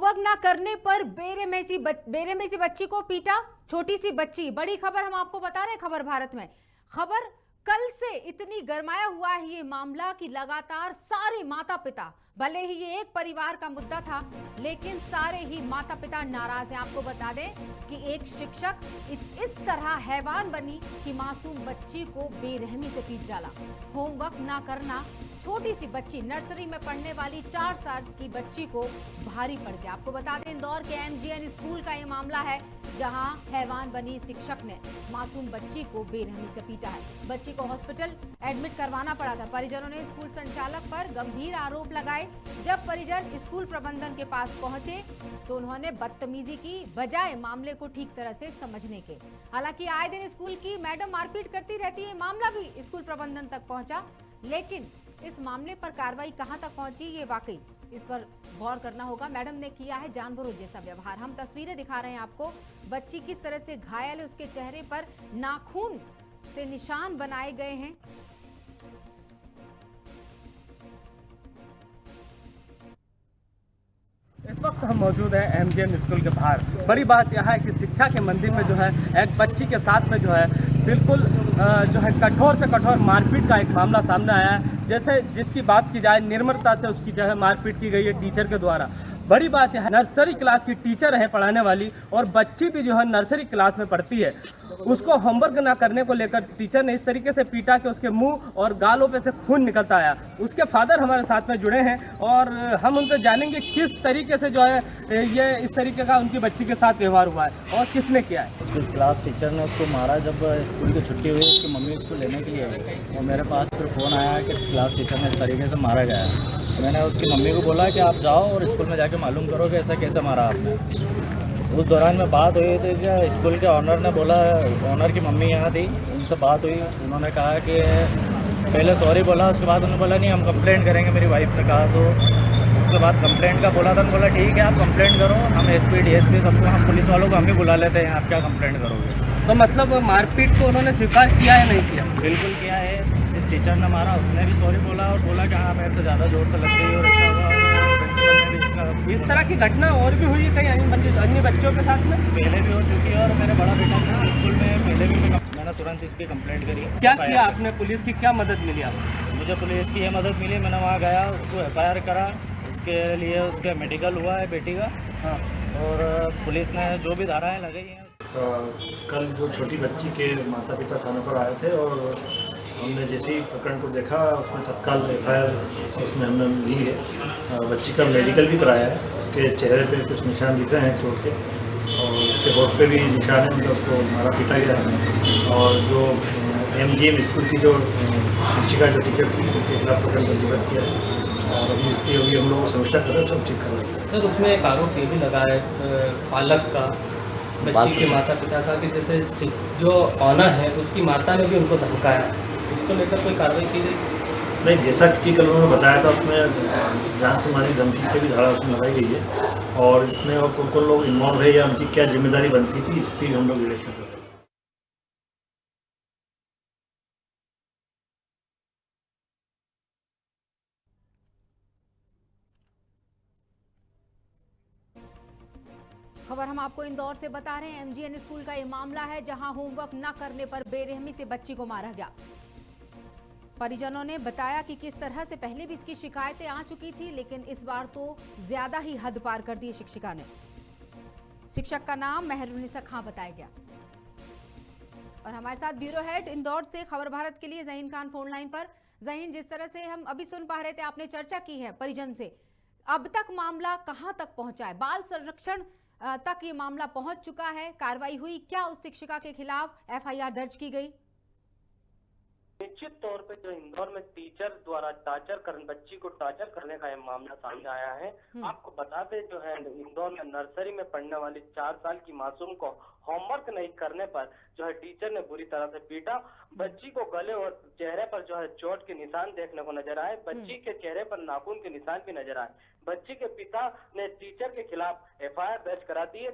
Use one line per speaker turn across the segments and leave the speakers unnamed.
Homework ना करने पर बेरहमी सी बच्ची को पीटा, छोटी सी बच्ची। बड़ी खबर हम आपको बता रहे हैं खबर भारत में। खबर कल से इतनी गरमाया हुआ है ये मामला कि लगातार सारे माता पिता, भले ही ये एक परिवार का मुद्दा था लेकिन सारे ही माता पिता नाराज हैं। आपको बता दें कि एक शिक्षक इस तरह हैवान बनी कि मासूम बच्ची को बेरहमी से पीट डाला। होमवर्क ना करना छोटी सी बच्ची, नर्सरी में पढ़ने वाली 4 साल की बच्ची को भारी पड़ गया। आपको बता दें इंदौर के MGN स्कूल का ये मामला है जहां हैवान बनी शिक्षक ने मासूम बच्ची को बेरहमी से पीटा है। बच्ची को हॉस्पिटल एडमिट करवाना पड़ा था। परिजनों ने स्कूल संचालक पर गंभीर आरोप लगाए। जब परिजन स्कूल प्रबंधन के पास पहुंचे तो उन्होंने बदतमीजी की बजाय मामले को ठीक तरह से समझने के। हालांकि आए दिन स्कूल की मैडम मारपीट करती रहती है, मामला भी स्कूल प्रबंधन तक पहुंचा, लेकिन इस मामले पर कार्रवाई कहां तक पहुंची ये वाकई इस पर गौर करना होगा। मैडम ने किया है जानवरों जैसा व्यवहार। हम तस्वीरें दिखा रहे हैं आपको, बच्ची किस तरह से घायल है, उसके चेहरे पर नाखून से निशान बनाए गए हैं।
इस वक्त हम मौजूद हैं MGN स्कूल के बाहर। बड़ी बात यह है कि शिक्षा के मंदिर में जो है एक बच्ची के साथ में जो है बिल्कुल जो है कठोर से कठोर मारपीट का एक मामला सामने आया है। जैसे जिसकी बात की जाए निर्ममता से उसकी जो है मारपीट की गई है टीचर के द्वारा। बड़ी बात यह है नर्सरी क्लास की टीचर है पढ़ाने वाली और बच्ची भी जो है नर्सरी क्लास में पढ़ती है। उसको होमवर्क ना करने को लेकर टीचर ने इस तरीके से पीटा कि उसके मुंह और गालों पे से खून निकलता आया। उसके फादर हमारे साथ में जुड़े हैं और हम उनसे जानेंगे किस तरीके से जो है ये इस तरीके का उनकी बच्ची के साथ व्यवहार हुआ है और किसने किया है।
स्कूल क्लास टीचर ने उसको मारा। जब स्कूल की छुट्टी हुई उसकी मम्मी उसको लेने के लिए आई और मेरे पास फिर फ़ोन आया कि क्लास टीचर ने इस तरीके से मारा गया है। मैंने उसकी मम्मी को बोला कि आप जाओ और स्कूल में जाके मालूम करो कि ऐसा कैसे मारा आपने। उस दौरान में बात हुई थी कि स्कूल के ऑनर ने बोला, ऑनर की मम्मी यहाँ थी, उनसे बात हुई। उन्होंने कहा कि पहले सॉरी बोला, उसके बाद उन्होंने बोला नहीं हम कंप्लेंट करेंगे, मेरी वाइफ ने कहा। तो उसके बाद कंप्लेंट का बोला था, बोला ठीक है आप कंप्लेंट करो, हम SP DSP सबको, हम पुलिस वालों को हम ही बुला लेते हैं, आप क्या कंप्लेंट करोगे। तो मतलब मारपीट को उन्होंने स्वीकार किया है नहीं किया? बिल्कुल किया है। इस टीचर ने मारा, उसने भी सॉरी बोला और बोला कि हाँ मेरे से ज़्यादा जोर से लग गई और ऐसा हुआ। इस तरह की घटना और भी हुई है कहीं अन्य बच्चों के साथ में? पहले भी हो चुकी है और मेरे बड़ा बेटा स्कूल में पहले भी मैंने तुरंत इसकी कंप्लेंट करी। क्या किया आपने? पुलिस की क्या मदद मिली आपको? मुझे पुलिस की ये मदद मिली, मैंने वहाँ गया, उसको FIR करा, उसके लिए उसका मेडिकल हुआ है बेटी का। हाँ। और पुलिस ने जो भी धाराएँ लगाई हैं।
कल जो छोटी बच्ची के माता पिता थाने पर आए थे और हमने जैसे ही प्रकरण को देखा उसमें तत्काल FIR उसमें हमने ली है। बच्ची का मेडिकल भी कराया है, उसके चेहरे पे कुछ निशान दिख रहे हैं चोट के और उसके होठ पे भी निशान है, मतलब उसको मारा पीटा गया है। और जो MGN स्कूल की जो शिक्षिका जो टीचर थी उनके खिलाफ प्रकरण पंजीबद्ध किया है और अभी इसकी हम लोग समीक्षा कर रहे हैं, सब चेक कर रहे हैं।
सर उसमें एक आरोप ये भी लगा है पालक का, बच्ची के माता पिता का, कि जैसे जो ऑनर है उसकी माता ने भी उनको धमकाया, इसको लेकर कोई कार्रवाई की गई?
नहीं, जैसा कि कल उन्होंने बताया था उसमें जान से मारी धमकी की भी धारा उसमें लगाई गई है और इसमें और कौन लोग इन्वॉल्व रहे या उनकी क्या जिम्मेदारी बनती थी इस पर हम लोग विवेचना कर रहे हैं।
खबर हम आपको इंदौर से बता रहे हैं। MGN स्कूल का ये मामला है जहां होमवर्क न करने पर बेरहमी से बच्ची को मारा गया। परिजनों ने बताया कि किस तरह से पहले भी इसकी शिकायतें आ चुकी थी लेकिन इस बार तो ज्यादा ही हद पार कर दी शिक्षिका ने। शिक्षक का नाम मेहरुनिसा खां बताया गया। और हमारे साथ ब्यूरो हेड इंदौर से खबर भारत के लिए जहीन खान फोन लाइन पर। जहीन, जिस तरह से हम अभी सुन पा रहे थे, आपने चर्चा की है परिजन से, अब तक मामला कहां तक पहुंचा है? बाल संरक्षण तक ये मामला पहुंच चुका है? कार्रवाई हुई क्या? उस शिक्षिका के खिलाफ FIR दर्ज की गई?
निश्चित तौर पे जो इंदौर में टीचर द्वारा बच्ची को टार्चर करने का ये मामला सामने आया है। आपको बताते जो है इंदौर में नर्सरी में पढ़ने वाली 4 साल की मासूम को होमवर्क नहीं करने पर जो है टीचर ने बुरी तरह से पीटा। बच्ची को गले और चेहरे पर जो है चोट के निशान देखने को नजर आए। बच्ची के चेहरे पर नाखून के निशान भी नजर आए। बच्ची के पिता ने टीचर के खिलाफ FIR दर्ज करा दी है।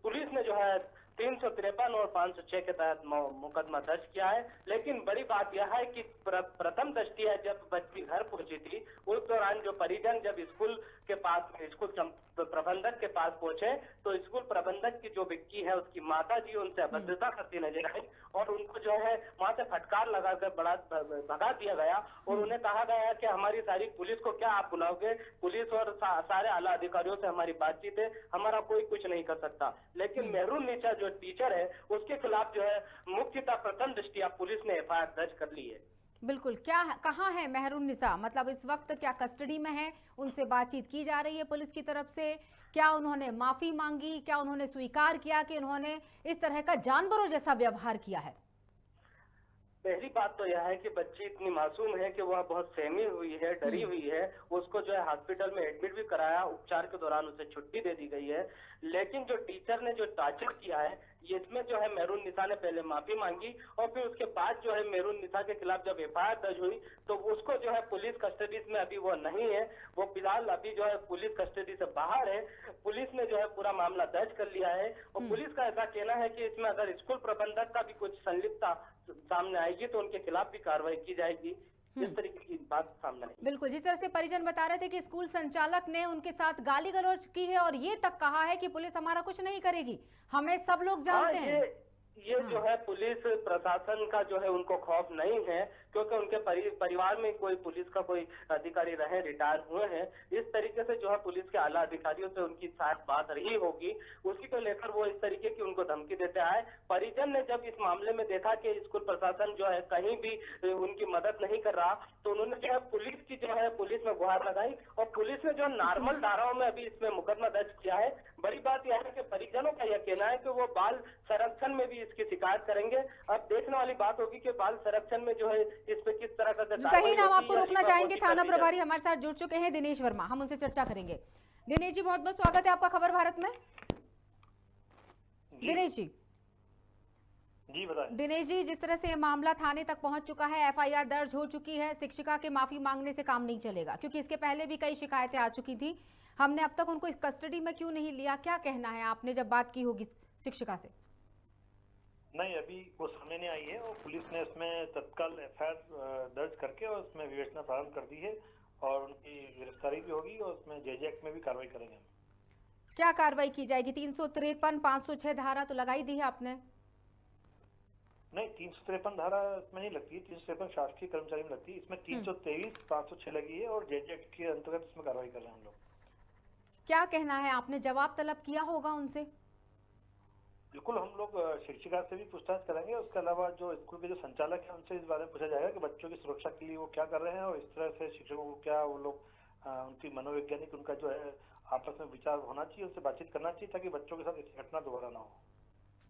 पुलिस ने जो है 353 और 506 के तहत मुकदमा दर्ज किया है। लेकिन बड़ी बात यह है कि प्रथम दृष्टि है जब बच्ची घर पहुंची थी, उस दौरान जो परिजन जब स्कूल के पास स्कूल प्रबंधक के पास पहुंचे तो स्कूल प्रबंधक की जो विक्की है उसकी माता जी उनसे अभद्रता करती नजर आई और उनको जो है वहां से फटकार लगाकर बड़ा भगा दिया गया और उन्हें कहा गया कि हमारी सारी पुलिस को क्या आप बुलाओगे, पुलिस और सारे आला अधिकारियों से हमारी बातचीत है, हमारा कोई कुछ नहीं कर सकता। लेकिन मेहरून निशा जो टीचर है उसके खिलाफ जो है मुख्यतः प्रथम दृष्टिया पुलिस ने एफआईआर दर्ज कर ली है।
बिल्कुल, क्या कहाँ है मेहरून निसा? मतलब इस वक्त क्या कस्टडी में है? उनसे बातचीत की जा रही है पुलिस की तरफ से? क्या उन्होंने माफी मांगी? क्या उन्होंने स्वीकार किया कि उन्होंने इस तरह का जानवरों जैसा व्यवहार किया है?
पहली बात तो यह है कि बच्ची इतनी मासूम है कि वह बहुत सहमी हुई है, डरी हुई है। उसको जो है हॉस्पिटल में एडमिट भी कराया, उपचार के दौरान उसे छुट्टी दे दी गई है। लेकिन जो टीचर ने जो टॉर्चर किया है इसमें जो है मेहरून निसा ने पहले माफी मांगी और फिर उसके बाद जो है मेहरून निसा के खिलाफ जब एफआईआर दर्ज हुई तो उसको जो है पुलिस कस्टडी में अभी वो नहीं है, वो फिलहाल अभी जो है पुलिस कस्टडी से बाहर है। पुलिस ने जो है पूरा मामला दर्ज कर लिया है और पुलिस का ऐसा कहना है कि इसमें अगर स्कूल प्रबंधक का भी कुछ संलिप्तता सामने आएगी तो उनके खिलाफ भी कार्रवाई की जाएगी। इस तरीके की बात सामने आई।
बिल्कुल, जिस तरह से परिजन बता रहे थे कि स्कूल संचालक ने उनके साथ गाली गलौज की है और ये तक कहा है कि पुलिस हमारा कुछ नहीं करेगी, हमें सब लोग जानते हैं।
ये जो है पुलिस प्रशासन का जो है उनको खौफ नहीं है क्योंकि उनके परिवार में कोई पुलिस का कोई अधिकारी रहे, रिटायर हुए हैं। इस तरीके से जो है पुलिस के आला अधिकारियों से उनकी शायद बात रही होगी, उसी को लेकर वो इस तरीके की उनको धमकी देते आए। परिजन ने जब इस मामले में देखा कि स्कूल प्रशासन जो है कहीं भी उनकी मदद नहीं कर रहा तो उन्होंने जो है पुलिस में गुहार लगाई और पुलिस ने जो नॉर्मल धाराओं में अभी इसमें मुकदमा दर्ज किया है। बड़ी बात यह है कि परिजनों का यह कहना है कि वो बाल संरक्षण में भी इसकी शिकायत करेंगे। अब देखने वाली बात होगी कि बाल संरक्षण में जो है इस पे किस तरह का
सही नाम आपको रोकना चाहेंगे। थाना प्रभारी हमारे साथ जुड़ चुके हैं दिनेश वर्मा, हम उनसे चर्चा करेंगे। दिनेश जी, बहुत बहुत स्वागत है आपका खबर भारत में। दिनेश जी बताएं। दिनेश जी, जिस तरह से ये मामला थाने तक पहुंच चुका है, एफआईआर दर्ज हो चुकी है, शिक्षिका के माफी मांगने से काम नहीं चलेगा क्योंकि इसके पहले भी कई शिकायतें आ चुकी थी। हमने अब तक उनको इस कस्टडी में क्यों नहीं लिया? क्या कहना है आपने जब बात की होगी शिक्षिका से?
नहीं, अभी वो सामने नहीं आई है और पुलिस ने उसमें तत्काल एफआईआर दर्ज करके और उसमें विवेचना प्रारंभ कर दी है और उनकी गिरफ्तारी भी होगी और उसमें जेजे एक्ट में भी कार्रवाई करेंगे।
क्या कार्रवाई की जाएगी? 353, 506 धारा तो लगाई दी है आपने?
नहीं, 353 धारा इसमें नहीं लगती है, 353 शासकीय कर्मचारी में लगती है। इसमें 323, 506 लगी है और जेजे एक्ट के अंतर्गत इसमें कार्रवाई कर रहे हैं हम लोग।
क्या कहना है? आपने जवाब तलब किया होगा उनसे?
बिल्कुल, हम लोग शिक्षिका से भी पूछताछ करेंगे। उसके अलावा जो स्कूल के जो संचालक है उनसे इस बारे में पूछा जाएगा कि बच्चों की सुरक्षा के लिए वो क्या कर रहे हैं और इस तरह से शिक्षकों को क्या वो लोग उनकी मनोवैज्ञानिक उनका जो है आपस में विचार होना चाहिए, उनसे बातचीत करना चाहिए ताकि बच्चों के साथ ऐसी घटना दोबारा ना हो।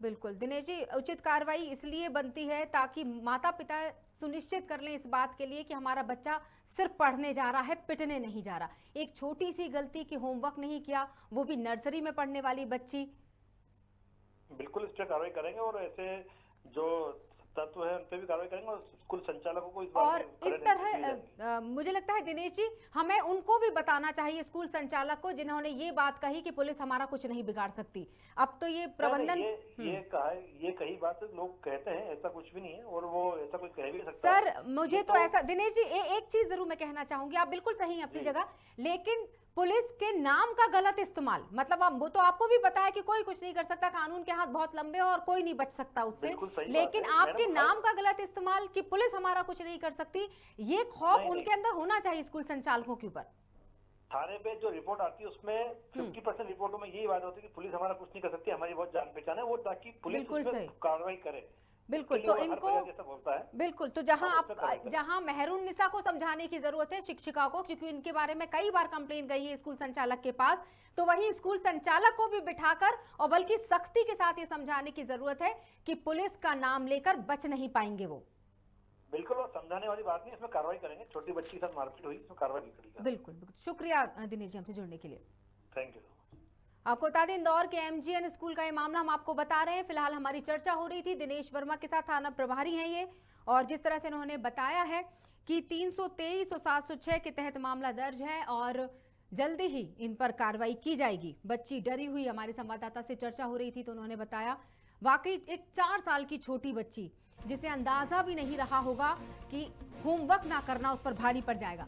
बिल्कुल दिनेश जी, उचित कार्रवाई इसलिए बनती है ताकि माता पिता सुनिश्चित कर लें इस बात के लिए कि हमारा बच्चा सिर्फ पढ़ने जा रहा है, पिटने नहीं जा रहा। एक छोटी सी गलती कि होमवर्क नहीं किया, वो भी नर्सरी में पढ़ने वाली बच्ची।
बिल्कुल इस पर कार्रवाई करेंगे और ऐसे जो तत्व है उन पे भी कार्रवाई करेंगे और स्कूल संचालकों को इस
और इस तरह मुझे लगता है दिनेश जी, हमें उनको भी बताना चाहिए स्कूल संचालक को जिन्होंने ये बात कही कि पुलिस हमारा कुछ नहीं बिगाड़ सकती। अब तो ये प्रबंधन
ये कही बात लोग कहते हैं, ऐसा कुछ भी नहीं है और वो ऐसा कुछ कह भी नहीं सकता।
सर मुझे तो ऐसा दिनेश जी एक चीज जरूर मैं कहना चाहूंगी, आप बिल्कुल सही हैं अपनी जगह, लेकिन पुलिस के नाम का गलत इस्तेमाल, मतलब वो तो आपको भी पता है कि कोई कुछ नहीं कर सकता, कानून के हाथ बहुत लंबे हो और कोई नहीं बच सकता उससे, लेकिन आपके नाम का गलत इस्तेमाल कि पुलिस हमारा कुछ नहीं कर सकती, ये खौफ उनके अंदर होना चाहिए स्कूल संचालकों के ऊपर।
थाने पे जो रिपोर्ट आती है उसमें 50% रिपोर्टों में यही बात होती है कि पुलिस हमारा कुछ नहीं कर सकती, हमारी बहुत जान पहचान है, वो ताकि पुलिस कार्रवाई करे।
बिल्कुल, तो इनको बिल्कुल तो जहां मेहरून निसा को समझाने की जरूरत है शिक्षिका को, क्योंकि इनके बारे में कई बार कंप्लेन गई है स्कूल संचालक के पास, तो वहीं स्कूल संचालक को भी बिठाकर और बल्कि सख्ती के साथ ये समझाने की जरूरत है कि पुलिस का नाम लेकर बच नहीं पाएंगे वो।
बिल्कुल, वो समझाने वाली बात नहीं, इसमें कार्रवाई करेंगे। छोटी बच्ची के साथ मारपीट हुई, इसमें कार्रवाई करेगी।
बिल्कुल, शुक्रिया दिनेश जी हमसे जुड़ने के लिए।
Thank you.
आपको बता दें इंदौर के एमजीएन स्कूल का ये मामला हम आपको बता रहे हैं। फिलहाल हमारी चर्चा हो रही थी, दिनेश वर्मा के साथ थाना प्रभारी हैं ये, और जिस तरह से इन्होंने बताया है कि 323 और 706 के तहत मामला दर्ज है और जल्दी ही इन पर कार्रवाई की जाएगी। बच्ची डरी हुई, हमारे संवाददाता से चर्चा हो रही थी तो उन्होंने बताया वाकई एक 4 साल की छोटी बच्ची जिसे अंदाजा भी नहीं रहा होगा कि होमवर्क ना करना उस पर भारी पड़ जाएगा।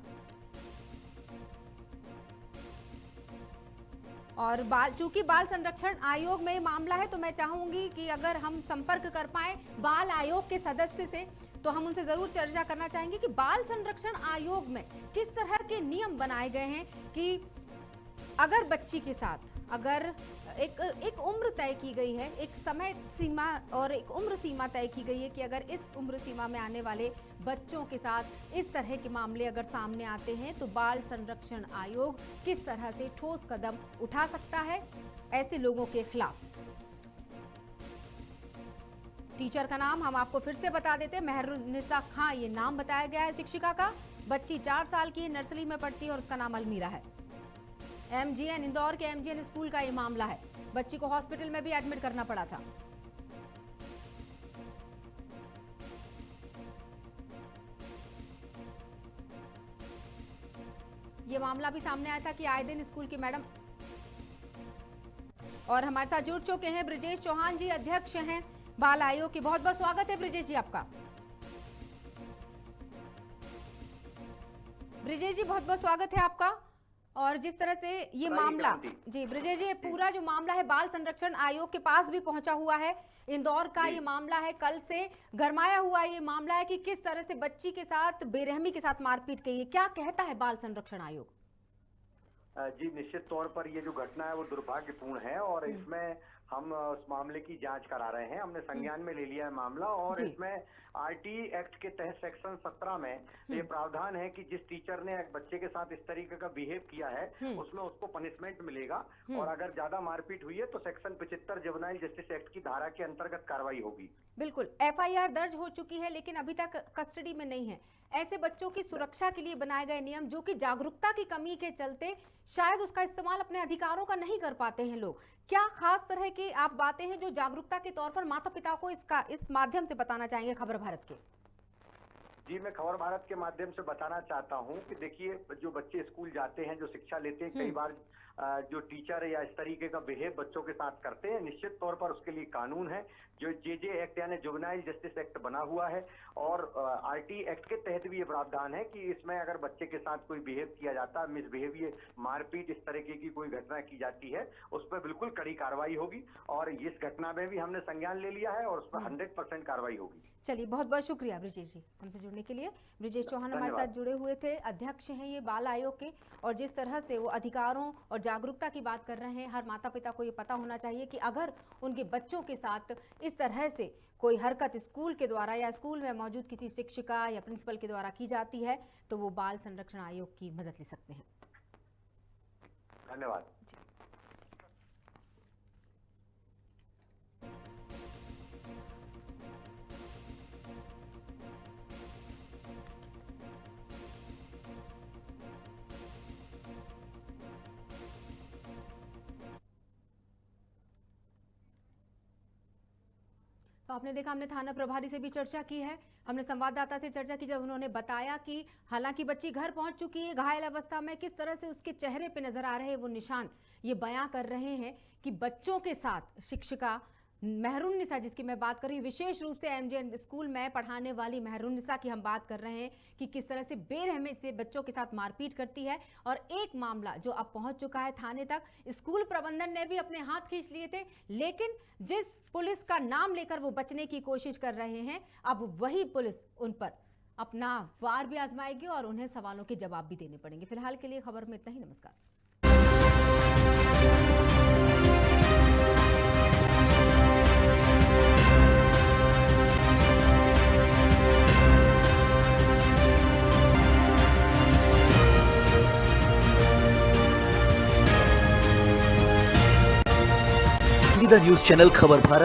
और चूंकि बाल संरक्षण आयोग में मामला है तो मैं चाहूंगी कि अगर हम संपर्क कर पाए बाल आयोग के सदस्य से तो हम उनसे जरूर चर्चा करना चाहेंगे कि बाल संरक्षण आयोग में किस तरह के नियम बनाए गए हैं कि अगर बच्ची के साथ अगर एक उम्र तय की गई है, एक समय सीमा और एक उम्र सीमा तय की गई है कि अगर इस उम्र सीमा में आने वाले बच्चों के साथ इस तरह के मामले अगर सामने आते हैं तो बाल संरक्षण आयोग किस तरह से ठोस कदम उठा सकता है ऐसे लोगों के खिलाफ। टीचर का नाम हम आपको फिर से बता देते हैं, मेहरुन्निसा खां ये नाम बताया गया है शिक्षिका का। बच्ची 4 साल की नर्सरी में पढ़ती है और उसका नाम अलमीरा है। MGN इंदौर के MGN स्कूल का ये मामला है। बच्ची को हॉस्पिटल में भी एडमिट करना पड़ा था। ये मामला भी सामने आया था कि आए दिन स्कूल की मैडम। और हमारे साथ जुड़ चुके हैं ब्रिजेश चौहान जी, अध्यक्ष हैं बाल आयोग के। बहुत बहुत स्वागत है ब्रिजेश जी आपका। ब्रिजेश जी बहुत बहुत स्वागत है आपका। और जिस तरह से ये मामला जी ब्रिजेश जी, पूरा जो मामला है बाल संरक्षण आयोग के पास भी पहुंचा हुआ है। इंदौर का ये मामला है, कल से गरमाया हुआ ये मामला है कि किस तरह से बच्ची के साथ बेरहमी के साथ मारपीट की है। क्या कहता है बाल संरक्षण आयोग?
जी निश्चित तौर पर ये जो घटना है वो दुर्भाग्यपूर्ण है और इसमें हम उस मामले की जांच करा रहे हैं। हमने संज्ञान में ले लिया है मामला और इसमें आरटी एक्ट के तहत सेक्शन 17 में ये प्रावधान है कि जिस टीचर ने एक बच्चे के साथ इस तरीके का बिहेव किया है उसमें उसको पनिशमेंट मिलेगा और अगर ज्यादा मारपीट हुई है तो सेक्शन 75 जुवेनाइल जस्टिस एक्ट की धारा के अंतर्गत कार्रवाई होगी।
बिल्कुल, FIR दर्ज हो चुकी है लेकिन अभी तक कस्टडी में नहीं है। ऐसे बच्चों की सुरक्षा के लिए बनाए गए नियम जो कि जागरूकता की कमी के चलते शायद उसका इस्तेमाल अपने अधिकारों का नहीं कर पाते हैं लोग। क्या खास तरह की आप बातें हैं जो जागरूकता के तौर पर माता पिता को इस माध्यम से बताना चाहेंगे खबर भारत के?
जी मैं खबर भारत के माध्यम से बताना चाहता हूं कि देखिए जो बच्चे स्कूल जाते हैं, जो शिक्षा लेते हैं, कई बार जो टीचर या इस तरीके का बिहेव बच्चों के साथ करते हैं, निश्चित तौर पर उसके लिए कानून है जो JJ एक्ट यानी जुवेनाइल जस्टिस एक्ट बना हुआ है और RT एक्ट के तहत भी ये प्रावधान है कि इसमें अगर बच्चे के साथ कोई बिहेव किया जाता है, मिसबिहेवियर, मारपीट, इस तरीके की कोई घटना की जाती है उस पर बिल्कुल कड़ी कार्रवाई होगी और इस घटना में भी हमने संज्ञान ले लिया है और उस पर 100% कार्रवाई होगी।
चलिए बहुत बहुत शुक्रिया ब्रिजेश जी हमसे जुड़ने के लिए। ब्रिजेश चौहान हमारे साथ जुड़े हुए थे, अध्यक्ष हैं ये बाल आयोग के। और जिस तरह से वो अधिकारों और जागरूकता की बात कर रहे हैं, हर माता पिता को ये पता होना चाहिए कि अगर उनके बच्चों के साथ इस तरह से कोई हरकत स्कूल के द्वारा या स्कूल में मौजूद किसी शिक्षिका या प्रिंसिपल के द्वारा की जाती है तो वो बाल संरक्षण आयोग की मदद ले सकते हैं।
धन्यवाद।
तो आपने देखा, हमने थाना प्रभारी से भी चर्चा की है, हमने संवाददाता से चर्चा की जब उन्होंने बताया कि हालांकि बच्ची घर पहुंच चुकी है घायल अवस्था में, किस तरह से उसके चेहरे पे नजर आ रहे हैं वो निशान, ये बयां कर रहे हैं कि बच्चों के साथ शिक्षिका मेहरुन्निसा, जिसकी मैं बात कर रही हूँ, विशेष रूप से MGN स्कूल में पढ़ाने वाली मेहरुन्निसा की हम बात कर रहे हैं कि किस तरह से बेरहमी से बच्चों के साथ मारपीट करती है। और एक मामला जो अब पहुंच चुका है थाने तक, स्कूल प्रबंधन ने भी अपने हाथ खींच लिए थे, लेकिन जिस पुलिस का नाम लेकर वो बचने की कोशिश कर रहे हैं, अब वही पुलिस उन पर अपना वार भी आजमाएगी और उन्हें सवालों के जवाब भी देने पड़ेंगे। फिलहाल के लिए खबर में इतना ही। नमस्कार।
न्यूज चैनल खबर भारत